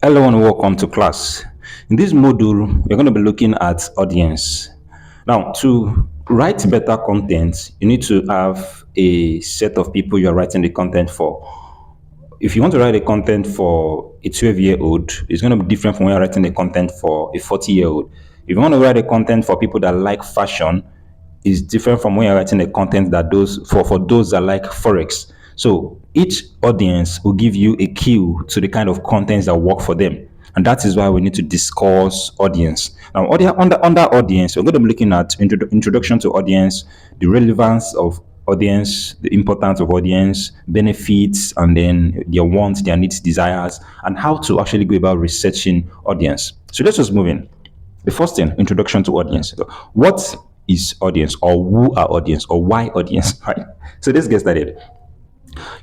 Hello and welcome to class. In this module, we're going to be looking at audience. Now, to write better content, you need to have a set of people you're writing the content for. If you want to write a content for a 12-year-old, it's going to be different from when you're writing the content for a 40-year-old. If you want to write a content for people that like fashion, is different from when you're writing a content that those for those that like forex. So each audience will give you a cue to the kind of contents that work for them, and that is why we need to discuss audience. Now, under audience, we're going to be looking at introduction to audience, the relevance of audience, the importance of audience, benefits, and then their wants, their needs, desires, and how to actually go about researching audience. So let's just move in. The first thing, introduction to audience. What is audience, or who are audience, or why audience? Right. So let's get started.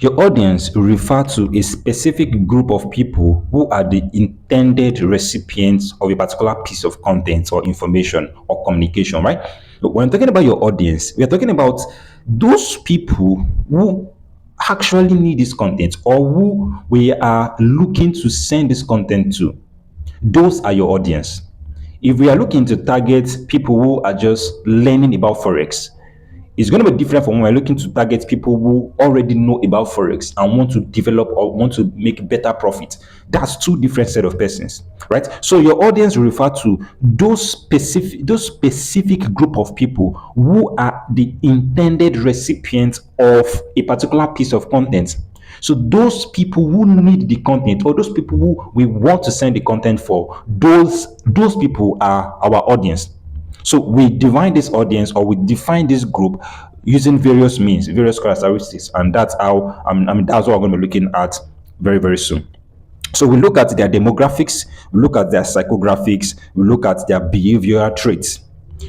Your audience refer to a specific group of people who are the intended recipients of a particular piece of content or information or communication, right? When talking about your audience, we are talking about those people who actually need this content or who we are looking to send this content to. Those are your audience. If we are looking to target people who are just learning about forex, it's going to be different from when we're looking to target people who already know about forex and want to develop or want to make better profit. That's two different set of persons, right? So your audience refer to those specific group of people who are the intended recipients of a particular piece of content. So those people who need the content, or those people who we want to send the content for, those people are our audience. So we define this audience, or we define this group using various means, various characteristics, and that's how that's what we're going to be looking at very very soon. So we look at their demographics, we look at their psychographics, we look at their behavioral traits.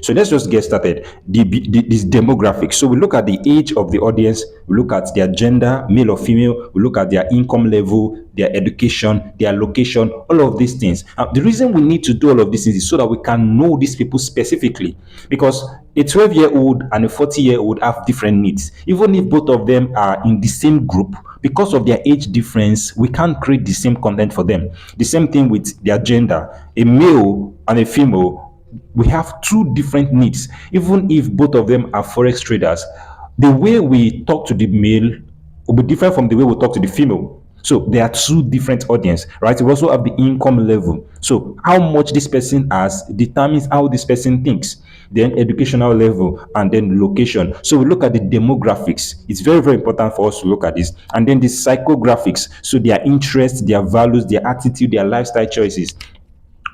So let's just get started. This demographics. So we look at the age of the audience, we look at their gender, male or female, we look at their income level, their education, their location, all of these things. The reason we need to do all of these things is so that we can know these people specifically, because a 12-year-old and a 40-year-old have different needs. Even if both of them are in the same group, because of their age difference, we can't create the same content for them. The same thing with their gender. A male and a female, we have two different needs. Even if both of them are forex traders, the way we talk to the male will be different from the way we talk to the female. So there are two different audience, right? We also have the income level. So how much this person has determines how this person thinks. Then educational level, and then location. So we look at the demographics. It's very very important for us to look at this. And then the psychographics. So their interests, their values, their attitude, their lifestyle choices.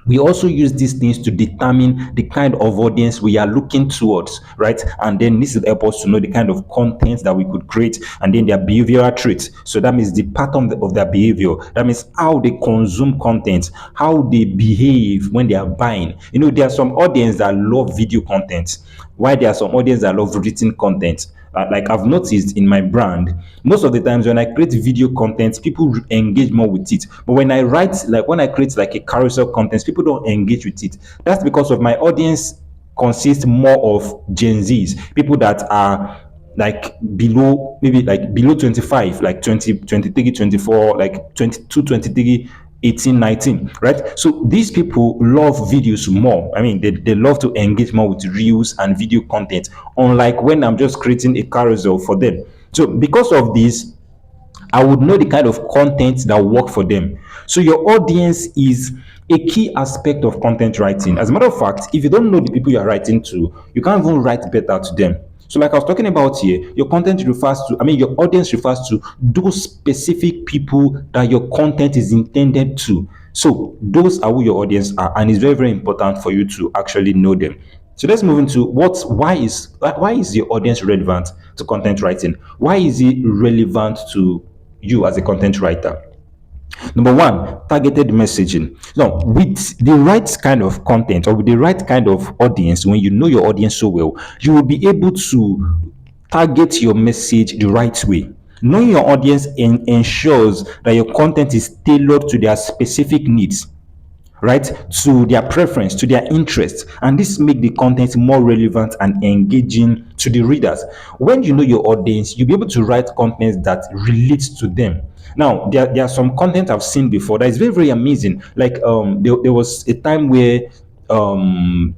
We also use these things to determine the kind of audience we are looking towards, right? And then this will help us to know the kind of content that we could create, and then their behavioral traits. So that means the pattern of their behavior. That means how they consume content, how they behave when they are buying. You know, there are some audience that love video content, while there are some audience that love written content. Like I've noticed in my brand, most of the times when I create video content, people engage more with it. But when I write, like when I create like a carousel content, people don't engage with it. That's because of my audience consists more of Gen Zs, people that are like below, maybe like below 25, like 20, 23, 24, like 22, 23, 18, 19, right? So these people love videos more. I mean, they love to engage more with reels and video content, unlike when I'm just creating a carousel for them. So because of this, I would know the kind of content that work for them. So your audience is a key aspect of content writing. As a matter of fact, if you don't know the people you are writing to, you can't even write better to them. So, like I was talking about here, your content refers to, I mean, your audience refers to those specific people that your content is intended to. So, those are who your audience are, and it's very, very important for you to actually know them. So let's move into why is your audience relevant to content writing? Why is it relevant to you as a content writer? Number one, targeted messaging. Now, with the right kind of content, or with the right kind of audience, when you know your audience so well, you will be able to target your message the right way. Knowing your audience ensures that your content is tailored to their specific needs. right, to their preference, to their interest, and this make the content more relevant and engaging to the readers. When you know your audience, you'll be able to write content that relates to them. Now, there are some content I've seen before that is very, very amazing. Like there was a time where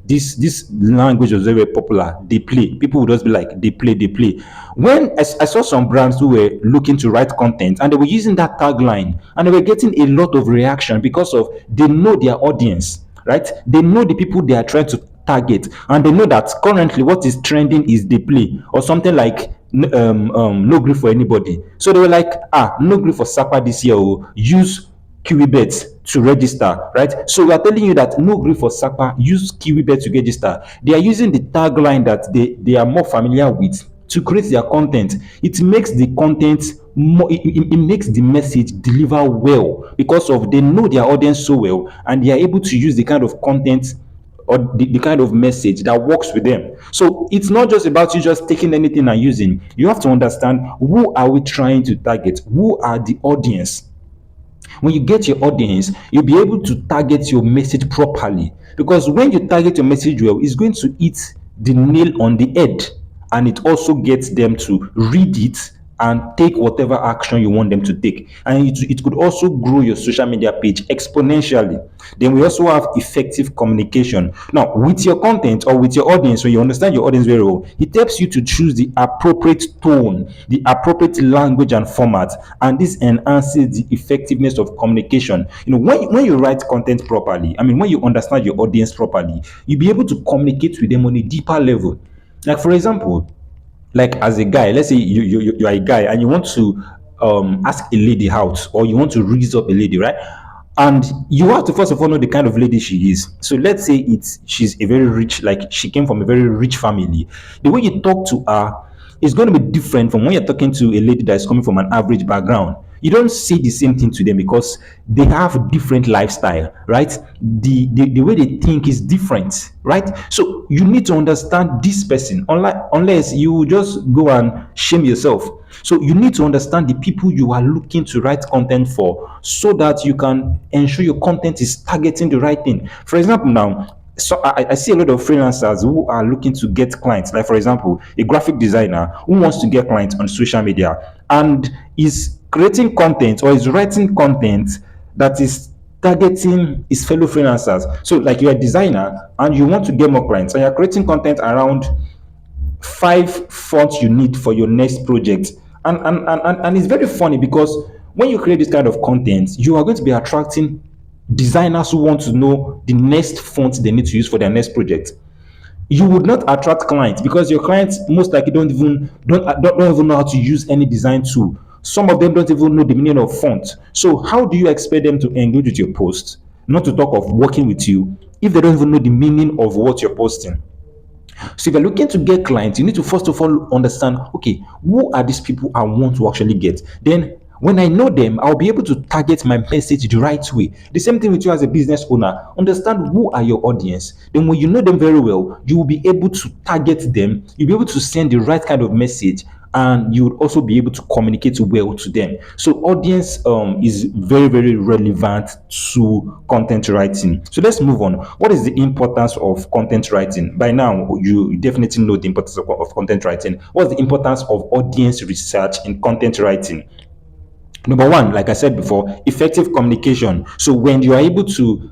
this language was very, very popular. They play. People would just be like, they play, they play. When I saw some brands who were looking to write content and they were using that tagline and they were getting a lot of reaction because of they know their audience, right? They know the people they are trying to target, and they know that currently what is trending is they play or something like no grief for anybody. So they were like, no grief for Sapa this year. Oh, use KiwiBet to register, right? So we are telling you that no grief for Sapa, use KiwiBet to register. They are using the tagline that they are more familiar with to create their content. It makes the content more, it makes the message deliver well because of they know their audience so well and they are able to use the kind of content or the kind of message that works with them. So it's not just about you just taking anything and using. You have to understand, who are we trying to target? Who are the audience? When you get your audience, you'll be able to target your message properly, because when you target your message well, it's going to hit the nail on the head, and it also gets them to read it and take whatever action you want them to take. And it could also grow your social media page exponentially. Then we also have effective communication. Now, with your content or with your audience, when you understand your audience very well, it helps you to choose the appropriate tone, the appropriate language and format, and this enhances the effectiveness of communication. When you write content properly, I mean, when you understand your audience properly, you'll be able to communicate with them on a deeper level. Like, for example, like as a guy, let's say you are a guy and you want to ask a lady out, or you want to raise up a lady, right? And you have to first of all know the kind of lady she is. So let's say she's a very rich, like she came from a very rich family. The way you talk to her is going to be different from when you're talking to a lady that is coming from an average background. You don't say the same thing to them because they have different lifestyle, right? The way they think is different, right? So you need to understand this person, unless you just go and shame yourself. So you need to understand the people you are looking to write content for, so that you can ensure your content is targeting the right thing. For example, now, so I see a lot of freelancers who are looking to get clients. Like, for example, a graphic designer who wants to get clients on social media and is creating content or is writing content that is targeting his fellow freelancers. So, like, you're a designer and you want to get more clients, and you're creating content around 5 fonts you need for your next project. And it's very funny because when you create this kind of content, you are going to be attracting designers who want to know the next font they need to use for their next project. You would not attract clients because your clients most likely don't even know how to use any design tool. Some of them don't even know the meaning of font. So how do you expect them to engage with your post, not to talk of working with you, if they don't even know the meaning of what you're posting? So if you're looking to get clients, you need to first of all understand, okay, who are these people I want to actually get? Then when I know them, I'll be able to target my message the right way. The same thing with you as a business owner. Understand who are your audience. Then when you know them very well, you will be able to target them. You'll be able to send the right kind of message, and you would also be able to communicate well to them. So audience is very, very relevant to content writing. So let's move on. What is the importance of content writing? By now, you definitely know the importance of content writing. What's the importance of audience research in content writing? Number one, like I said before, effective communication. So when you are able to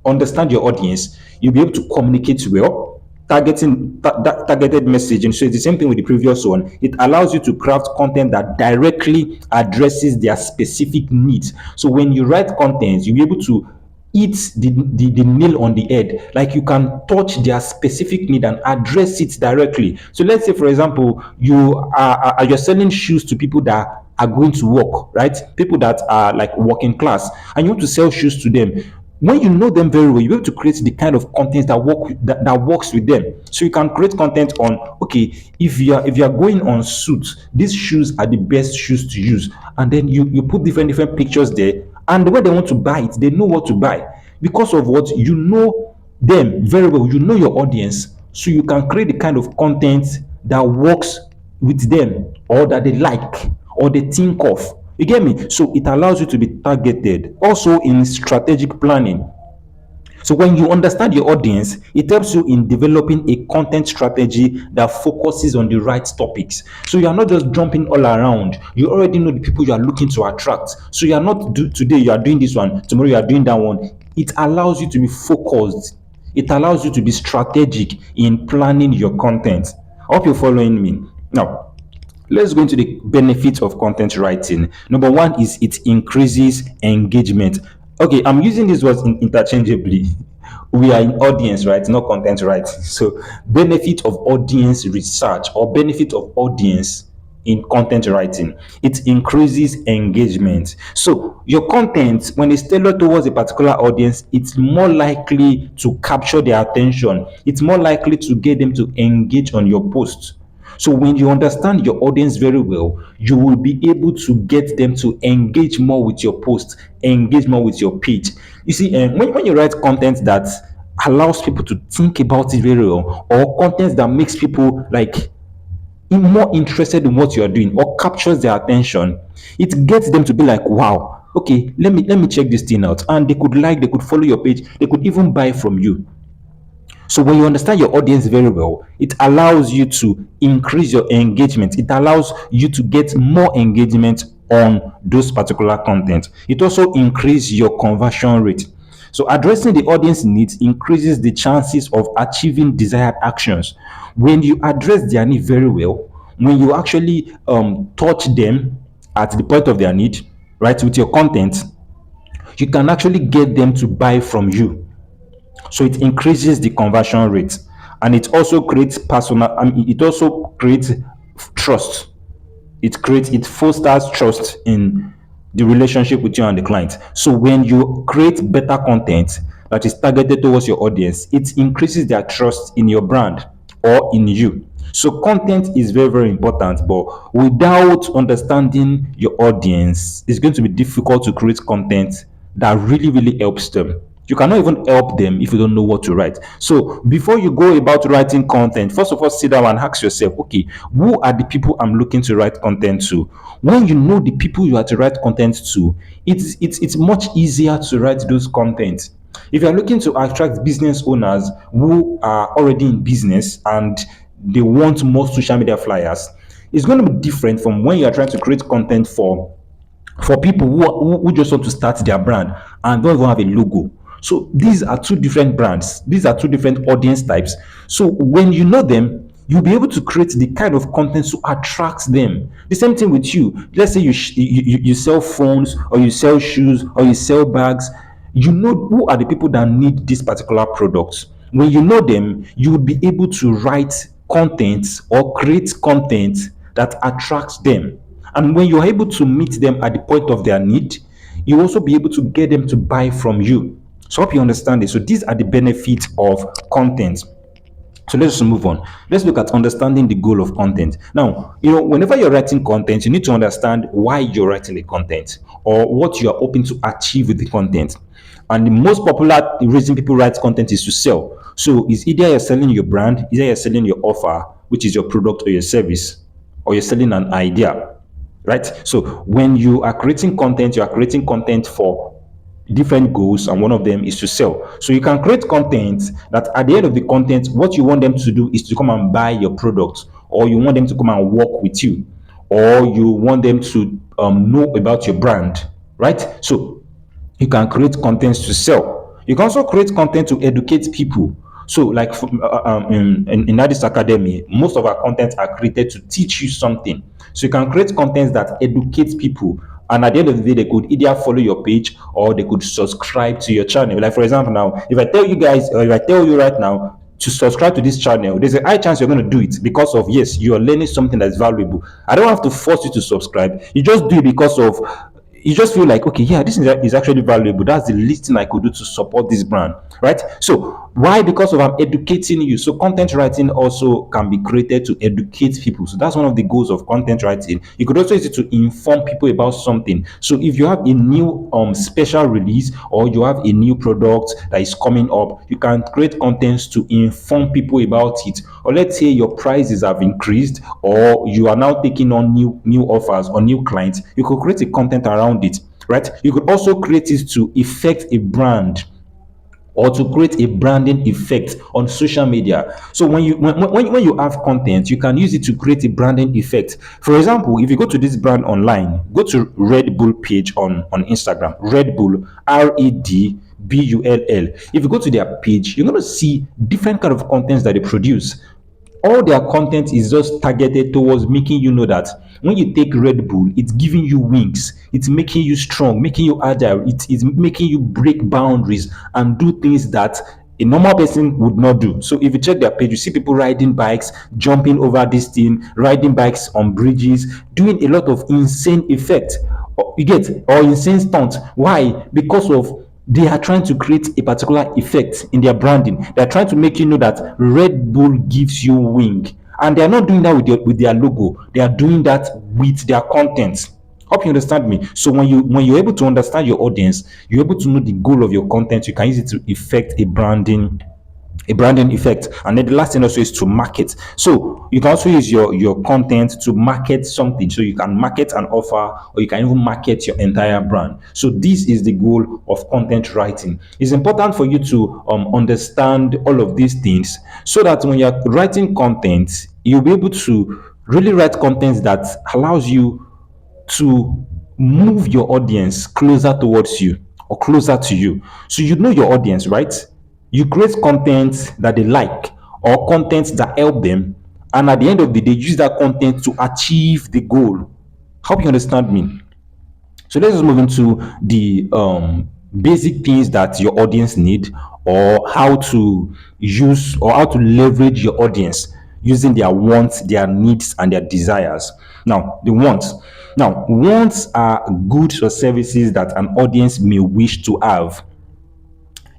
understand your audience, you'll be able to communicate well, targeted messaging. So it's the same thing with the previous one. It allows you to craft content that directly addresses their specific needs. So when you write content, you'll be able to hit the nail on the head. Like, you can touch their specific need and address it directly. So let's say, for example, you're selling shoes to people that are going to work, right? People that are like working class, and you want to sell shoes to them. When you know them very well, you're able to create the kind of content that works with them. So you can create content on, okay, if you're going on suits, these shoes are the best shoes to use, and then you put different pictures there, and the way they want to buy it, they know what to buy because of what you know them very well. You know your audience, so you can create the kind of content that works with them, or that they like, or they think of. You get me? So it allows you to be targeted. Also in strategic planning. So when you understand your audience, it helps you in developing a content strategy that focuses on the right topics. So you are not just jumping all around. You already know the people you are looking to attract. So you are not today you are doing this one, tomorrow you are doing that one. It allows you to be focused. It allows you to be strategic in planning your content. I hope you're following me. Now, let's go into the benefits of content writing. Number one is it increases engagement. Okay, I'm using these words interchangeably. We are in audience, right? Not content writing. So, benefit of audience research or benefit of audience in content writing, it increases engagement. So your content, when it's tailored towards a particular audience, it's more likely to capture their attention. It's more likely to get them to engage on your post. So when you understand your audience very well, you will be able to get them to engage more with your post, engage more with your page. You see, when you write content that allows people to think about it very well, or content that makes people like more interested in what you are doing or captures their attention, it gets them to be like, wow, okay, let me check this thing out. And they could follow your page, they could even buy from you. So when you understand your audience very well, it allows you to increase your engagement. It allows you to get more engagement on those particular content. It also increases your conversion rate. So addressing the audience needs increases the chances of achieving desired actions. When you address their need very well, when you actually touch them at the point of their need, right, with your content, you can actually get them to buy from you. So it increases the conversion rate, and it also creates personal, it also creates trust. It fosters trust in the relationship with you and the client. So when you create better content that is targeted towards your audience, it increases their trust in your brand or in you. So content is very, very important, but without understanding your audience, it's going to be difficult to create content that really, really helps them. You cannot even help them if you don't know what to write. So before you go about writing content, first of all, sit down and ask yourself, okay, who are the people I'm looking to write content to? When you know the people you are to write content to, it's much easier to write those content. If you're looking to attract business owners who are already in business and they want more social media flyers, it's going to be different from when you are trying to create content for people who just want to start their brand and don't even have a logo. So these are two different brands. These are two different audience types. So when you know them, you'll be able to create the kind of content to attract them. The same thing with you. Let's say you sell phones, or you sell shoes, or you sell bags. You know who are the people that need this particular product. When you know them, you will be able to write content or create content that attracts them. And when you're able to meet them at the point of their need, you also be able to get them to buy from you. So I hope you understand this. So these are the benefits of content. So let's just move on. Let's look at understanding the goal of content. Now, whenever you're writing content, you need to understand why you're writing the content or what you are hoping to achieve with the content. And the most popular reason people write content is to sell. So it's either you're selling your brand, either you're selling your offer, which is your product or your service, or you're selling an idea, right? So when you are creating content, you are creating content for different goals, and one of them is to sell. So you can create content that at the end of the content, what you want them to do is to come and buy your product, or you want them to come and work with you, or you want them to know about your brand, right? So you can create content to sell. You can also create content to educate people. So like in Addis Academy, most of our content are created to teach you something. So you can create content that educates people, and at the end of the day, they could either follow your page or they could subscribe to your channel. Like for example, now if I tell you guys, or if I tell you right now to subscribe to this channel, there's a high chance you're going to do it because of, yes, you are learning something that's valuable. I don't have to force you to subscribe. You just do it because of you just feel like, okay, yeah, this is actually valuable. That's the least thing I could do to support this brand, right? So why? Because of I'm educating you. So content writing also can be created to educate people. So that's one of the goals of content writing. You could also use it to inform people about something. So if you have a new special release, or you have a new product that is coming up, you can create contents to inform people about it. Or let's say your prices have increased, or you are now taking on new offers or new clients, you could create a content around it, right? You could also create it to affect a brand, or to create a branding effect on social media. So when you have content, you can use it to create a branding effect. For example, if you go to this brand online, go to Red Bull page on Instagram. Red Bull, REDBULL. If you go to their page, you're going to see different kind of contents that they produce. All their content is just targeted towards making you know that when you take Red Bull, it's giving you wings, it's making you strong, making you agile, it is making you break boundaries and do things that a normal person would not do. So if you check their page, you see people riding bikes, jumping over this thing, riding bikes on bridges, doing a lot of insane effect. You get, or insane stunts. Why? Because of they are trying to create a particular effect in their branding. They are trying to make you know that Red Bull gives you wing, and they are not doing that with their logo. They are doing that with their content. Hope you understand me. So when you're able to understand your audience, you're able to know the goal of your content. You can use it to effect a branding effect. And then the last thing also is to market. So you can also use your content to market something. So you can market an offer, or you can even market your entire brand. So this is the goal of content writing. It's important for you to understand all of these things, so that when you're writing content, you'll be able to really write content that allows you to move your audience closer towards you, or closer to you. So you know your audience, right? You create content that they like, or content that help them, and at the end of the day, use that content to achieve the goal. Hope you understand me. So let's just move into the basic things that your audience need, or how to use, or how to leverage your audience using their wants, their needs, and their desires. Now, the wants. Now, wants are goods or services that an audience may wish to have.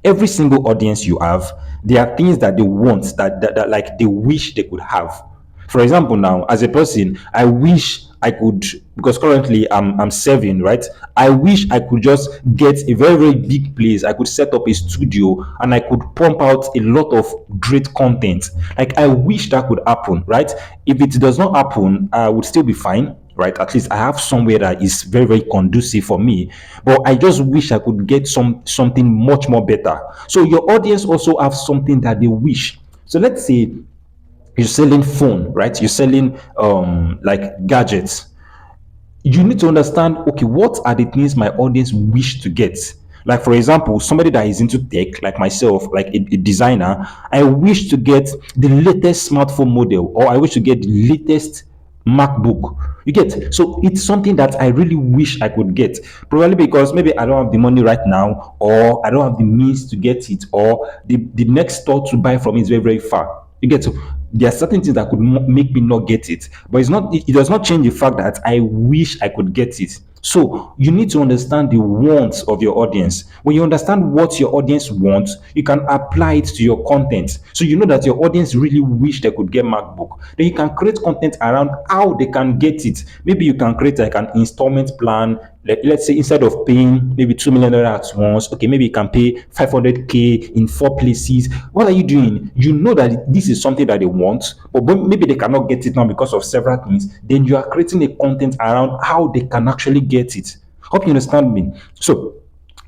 Every single audience you have, there are things that they want, that like they wish they could have. For example, now as a person, I wish I could, because currently I'm serving, right? I wish I could just get a very, very big place. I could set up a studio, and I could pump out a lot of great content. Like, I wish that could happen, right? If it does not happen, I would still be fine, right? At least I have somewhere that is very, very conducive for me. But I just wish I could get something much more better. So your audience also have something that they wish. So let's say you're selling phone, right? You're selling like gadgets. You need to understand, okay, what are the things my audience wish to get. Like, for example, somebody that is into tech, like myself, like a designer, I wish to get the latest smartphone model, or I wish to get the latest MacBook. You get? So it's something that I really wish I could get. Probably because maybe I don't have the money right now, or I don't have the means to get it, or the next store to buy from is very, very far. You get? So there are certain things that could make me not get it, but it does not change the fact that I wish I could get it. So you need to understand the wants of your audience. When you understand what your audience wants, you can apply it to your content. So you know that your audience really wish they could get MacBook. Then you can create content around how they can get it. Maybe you can create like an installment plan. Like, let's say instead of paying maybe $2 million at once, okay, maybe you can pay 500K in 4 places. What are you doing? You know that this is something that they want, but maybe they cannot get it now because of several things. Then you are creating a content around how they can actually get it. Hope you understand me. So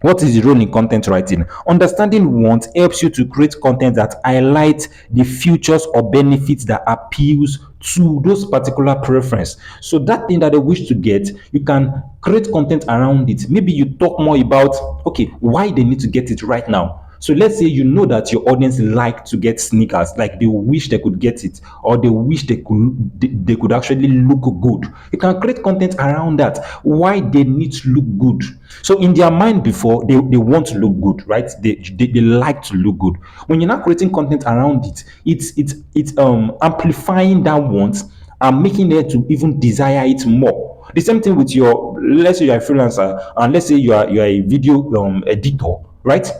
what is the role in content writing? Understanding want helps you to create content that highlight the features or benefits that appeals to those particular preference. So that thing that they wish to get, you can create content around it. Maybe you talk more about, okay, why they need to get it right now. So let's say you know that your audience like to get sneakers, like they wish they could get it, or they wish they could actually look good. You can create content around that. Why they need to look good. So in their mind before, they want to look good, right? They like to look good. When you're not creating content around it, it's amplifying that want and making them to even desire it more. The same thing with your, let's say you're a freelancer, and let's say you are a video editor, right?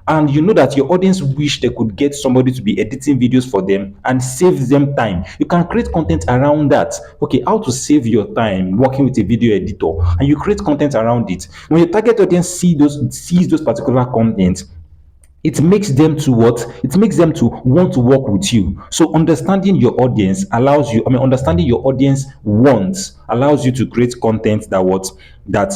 And you know that your audience wish they could get somebody to be editing videos for them and save them time. You can create content around that. Okay, how to save your time working with a video editor, and you create content around it. When your target audience sees those particular content, it makes them to what? It makes them to want to work with you. So understanding your audience allows you, I mean, understanding your audience wants allows you to create content that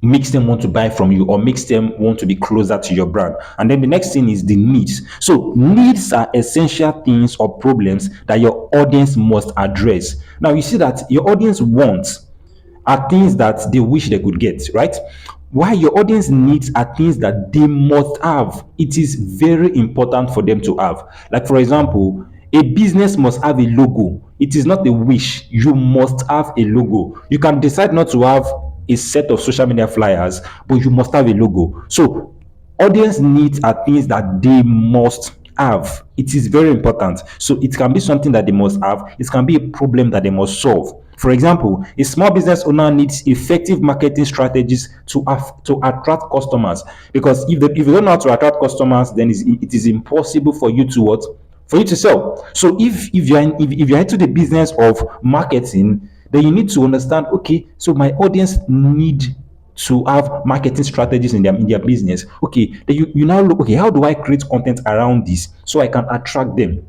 makes them want to buy from you or makes them want to be closer to your brand. And then the next thing is the needs. So needs are essential things or problems that your audience must address. Now you see that your audience wants are things that they wish they could get, right? While your audience needs are things that they must have. It is very important for them to have. Like, for example, a business must have a logo. It is not a wish. You must have a logo. You can decide not to have a set of social media flyers, but you must have a logo. So audience needs are things that they must have. It is very important. So it can be something that they must have, it can be a problem that they must solve. For example, a small business owner needs effective marketing strategies to attract customers, because if you don't know how to attract customers, then it is impossible for you to what? For you to sell. So if you're into the business of marketing, then you need to understand, okay, so my audience need to have marketing strategies in their business. Okay, then you now look, okay, how do I create content around this so I can attract them?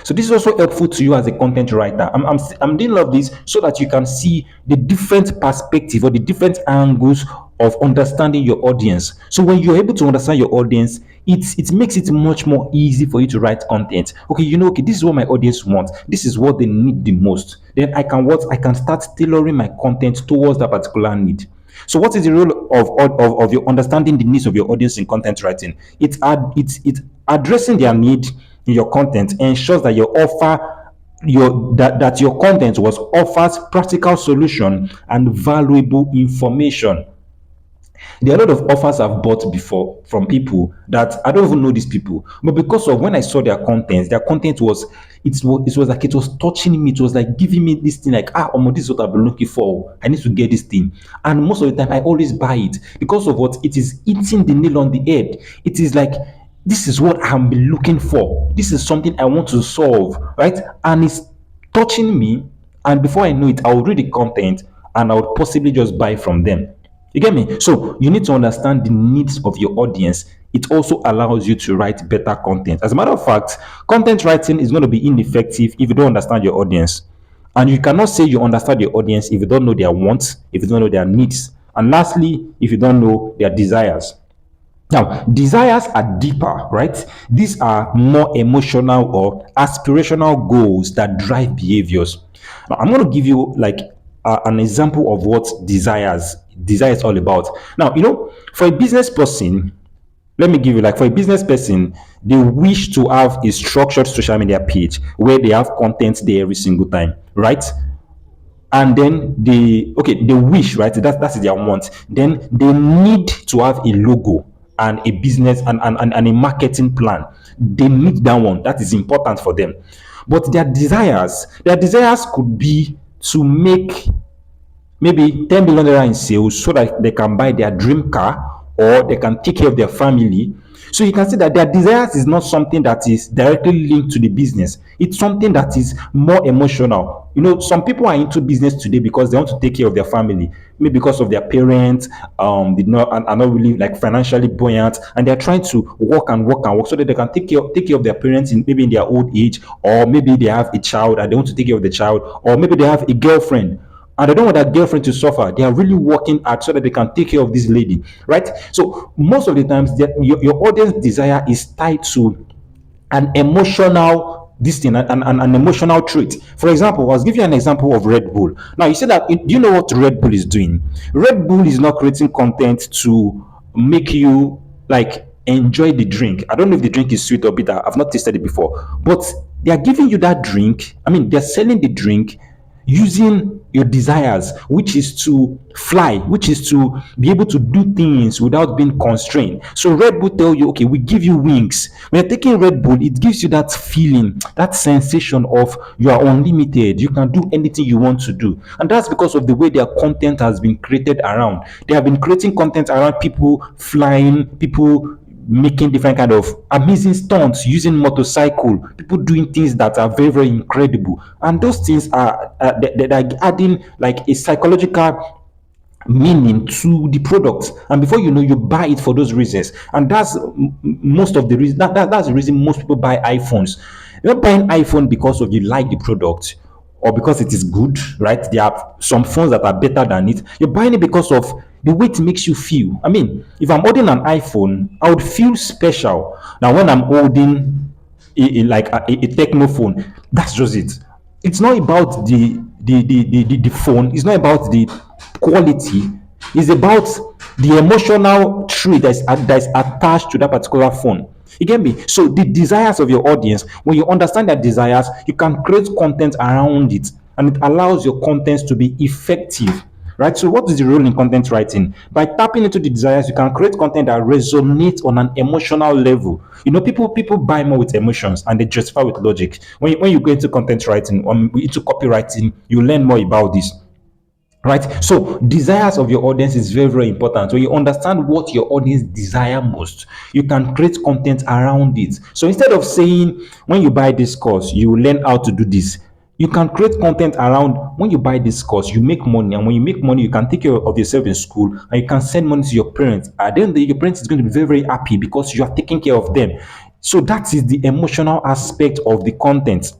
So this is also helpful to you as a content writer. I'm doing all of this so that you can see the different perspective or the different angles of understanding your audience. So when you're able to understand your audience, it makes it much more easy for you to write content. Okay, okay, this is what my audience wants. This is what they need the most. Then I can start tailoring my content towards that particular need. So, what is the role of your understanding the needs of your audience in content writing? It's addressing their need in your content ensures that your content was offers practical solution and valuable information. There are a lot of offers I've bought before from people that I don't even know these people, but because of when I saw their content was it was like it was touching me. It was like giving me this thing, like this is what I've been looking for. I need to get this thing, and most of the time I always buy it because of what it is hitting the nail on the head. It is like this is what I'm been looking for. This is something I want to solve, right? And it's touching me, and before I know it, I'll read the content and I would possibly just buy from them. You get me? So you need to understand the needs of your audience. It also allows you to write better content. As a matter of fact, content writing is going to be ineffective if you don't understand your audience. And you cannot say you understand your audience if you don't know their wants, if you don't know their needs, and lastly, if you don't know their desires. Now, desires are deeper, right? These are more emotional or aspirational goals that drive behaviors. Now, I'm going to give you like an example of what desire is all about. Now, for a business person, let me give you, like, for a business person, they wish to have a structured social media page where they have content there every single time, right? And then they wish, right, that's their want. Then they need to have a logo and a business and a marketing plan. They need that one. That is important for them. But their desires could be to make maybe 10 billion naira in sales so that they can buy their dream car or they can take care of their family. So you can see that their desires is not something that is directly linked to the business. It's something that is more emotional. Some people are into business today because they want to take care of their family, maybe because of their parents did not are not really like financially buoyant, and they're trying to work and work and work so that they can take care of their parents maybe in their old age, or maybe they have a child and they want to take care of the child, or maybe they have a girlfriend and they don't want that girlfriend to suffer. They are really working hard so that they can take care of this lady, right? So most of the times, your audience desire is tied to an emotional this thing, an emotional trait. For example, I was giving you an example of Red Bull. Now you said that do you know what Red Bull is doing? Red Bull is not creating content to make you like enjoy the drink. I don't know if the drink is sweet or bitter. I've not tasted it before, but they are giving you that drink. I mean, they're selling the drink using your desires, which is to fly, which is to be able to do things without being constrained. So Red Bull tell you, okay, we give you wings. When you're taking Red Bull, it gives you that feeling, that sensation of you are unlimited. You can do anything you want to do. And that's because of the way their content has been created around. They have been creating content around people flying, people making different kind of amazing stunts using motorcycle, people doing things that are very very incredible, and those things are they are adding like a psychological meaning to the product, and before you know, you buy it for those reasons. And that's most of the reason, that's the reason most people buy iPhones. You're not buying iPhone because of you like the product or because it is good, right? There are some phones that are better than it. You're buying it because of the way it makes you feel. I mean, if I'm holding an iPhone, I would feel special. Now when I'm holding a techno phone, that's just it. It's not about the phone, it's not about the quality, it's about the emotional tree that's attached to that particular phone. You get me? So the desires of your audience, when you understand their desires, you can create content around it, and it allows your contents to be effective. Right? So, what is the role in content writing? By tapping into the desires, you can create content that resonates on an emotional level. You know, people buy more with emotions and they justify with logic. When you go into content writing, into copywriting, you learn more about this. Right? So desires of your audience is very very important. When you understand what your audience desire most, you can create content around it. So instead of saying, when you buy this course you will learn how to do this, you can create content around, when you buy this course you make money, and when you make money you can take care of yourself in school and you can send money to your parents. At the end of the day, your parents is going to be very very happy because you are taking care of them. So that is the emotional aspect of the content,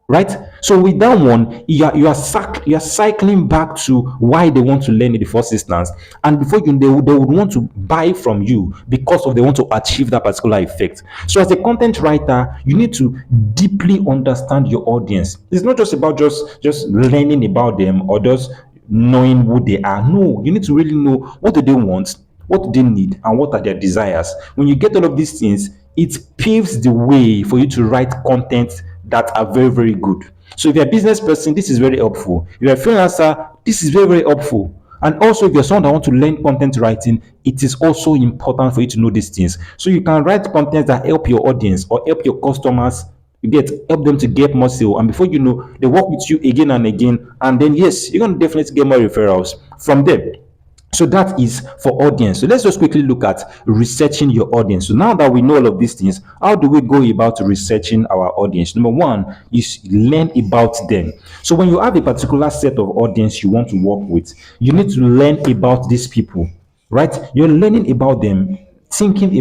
right? So with that one, you are cycling back to why they want to learn in the first instance, and before you, they would want to buy from you because of they want to achieve that particular effect. So as a content writer, you need to deeply understand your audience. It's not just about just learning about them or just knowing who they are. No, you need to really know, what do they want, what do they need, and what are their desires. When you get all of these things, it paves the way for you to write content that are very very good. So if you're a business person, this is very helpful. If you're a freelancer, this is very very helpful. And also, if you're someone that want to learn content writing, it is also important for you to know these things, so you can write content that help your audience or help your customers. You get help them to get more sale, and before you know, they work with you again and again, and then yes, you're going to definitely get more referrals from them. So that is for audience. So let's just quickly look at researching your audience. So now that we know all of these things, how do we go about researching our audience? Number one is learn about them. So when you have a particular set of audience you want to work with, you need to learn about these people, right? You're learning about them, thinking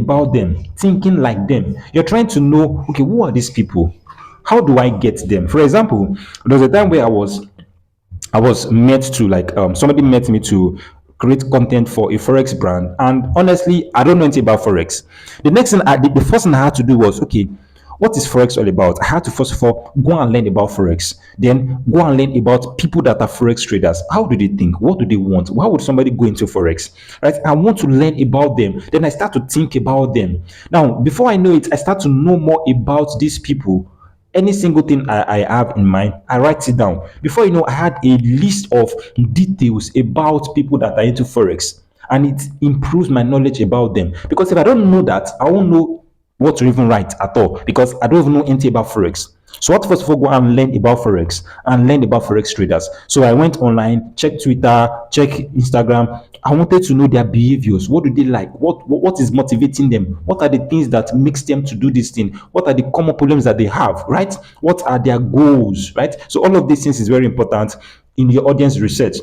like them. You're trying to know, okay, who are these people? How do I get them? For example, there was a time where I was met to, like, somebody met me to create content for a forex brand, and honestly, I don't know anything about forex. The first thing I had to do was, okay, what is forex all about? I had to first of all go and learn about forex, then go and learn about people that are forex traders. How do they think? What do they want? Why would somebody go into forex? Right? I want to learn about them. Then I start to think about them. Now, before I know it, I start to know more about these people. Any single thing I have in mind, I write it down. Before you know, I had a list of details about people that are into forex, and it improves my knowledge about them. Because if I don't know that, I won't know what to even write at all, because I don't even know anything about forex. So what first of all, go and learn about forex and learn about forex traders. So I went online, checked Twitter, checked Instagram. I wanted to know their behaviors. What do they like? What is motivating them? What are the things that makes them to do this thing? What are the common problems that they have? Right? What are their goals? Right? So all of these things is very important in your audience research.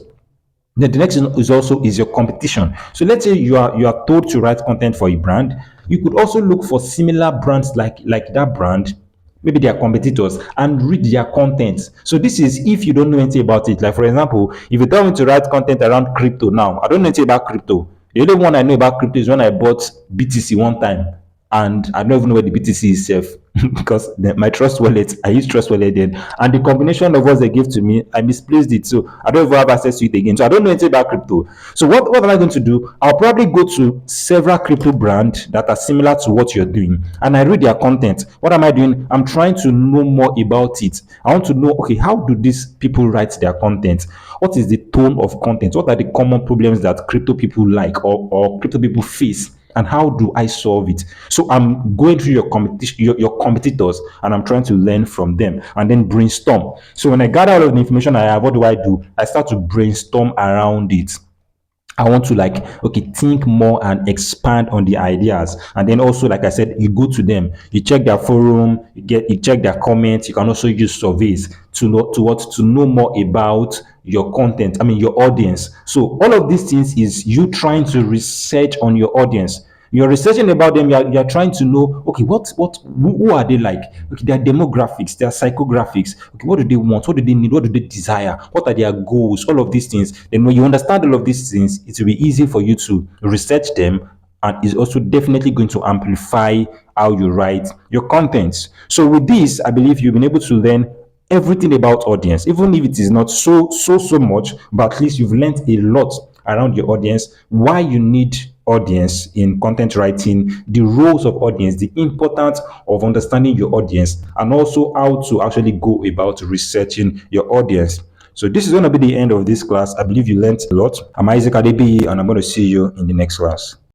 Then the next thing is also is your competition. So let's say you are told to write content for a brand. You could also look for similar brands like that brand, maybe their competitors, and read their content. So this is if you don't know anything about it. Like for example, if you tell me to write content around crypto now, I don't know anything about crypto. The only one I know about crypto is when I bought BTC one time, and I don't even know where the BTC is safe because my Trust Wallet, I use Trust Wallet then, and the combination of what they give to me, I misplaced it, so I don't even have access to it again. So I don't know anything about crypto. So what am I going to do? I'll probably go to several crypto brands that are similar to what you're doing, and I read their content. What am I doing? I'm trying to know more about it. I want to know, okay, how do these people write their content? What is the tone of content? What are the common problems that crypto people like, or crypto people face? And how do I solve it? So I'm going through your competition, your competitors, and I'm trying to learn from them and then brainstorm. So when I gather all of the information I have, what do? I start to brainstorm around it. I want to, like, okay, think more and expand on the ideas. And then also, like I said, you go to them, you check their forum, you check their comments. You can also use surveys to know more about your content. I mean, your audience. So all of these things is you trying to research on your audience. You're researching about them. You're trying to know, okay, who are they like? Okay, their demographics, their psychographics. Okay, what do they want? What do they need? What do they desire? What are their goals? All of these things. Then when you understand all of these things, it will be easy for you to research them, and is also definitely going to amplify how you write your contents. So with this, I believe you've been able to learn everything about audience, even if it is not so much, but at least you've learned a lot around your audience, why you need audience in content writing, the roles of audience, the importance of understanding your audience, and also how to actually go about researching your audience. So this is going to be the end of this class. I believe you learned a lot. I'm Isaac Adebi, and I'm going to see you in the next class.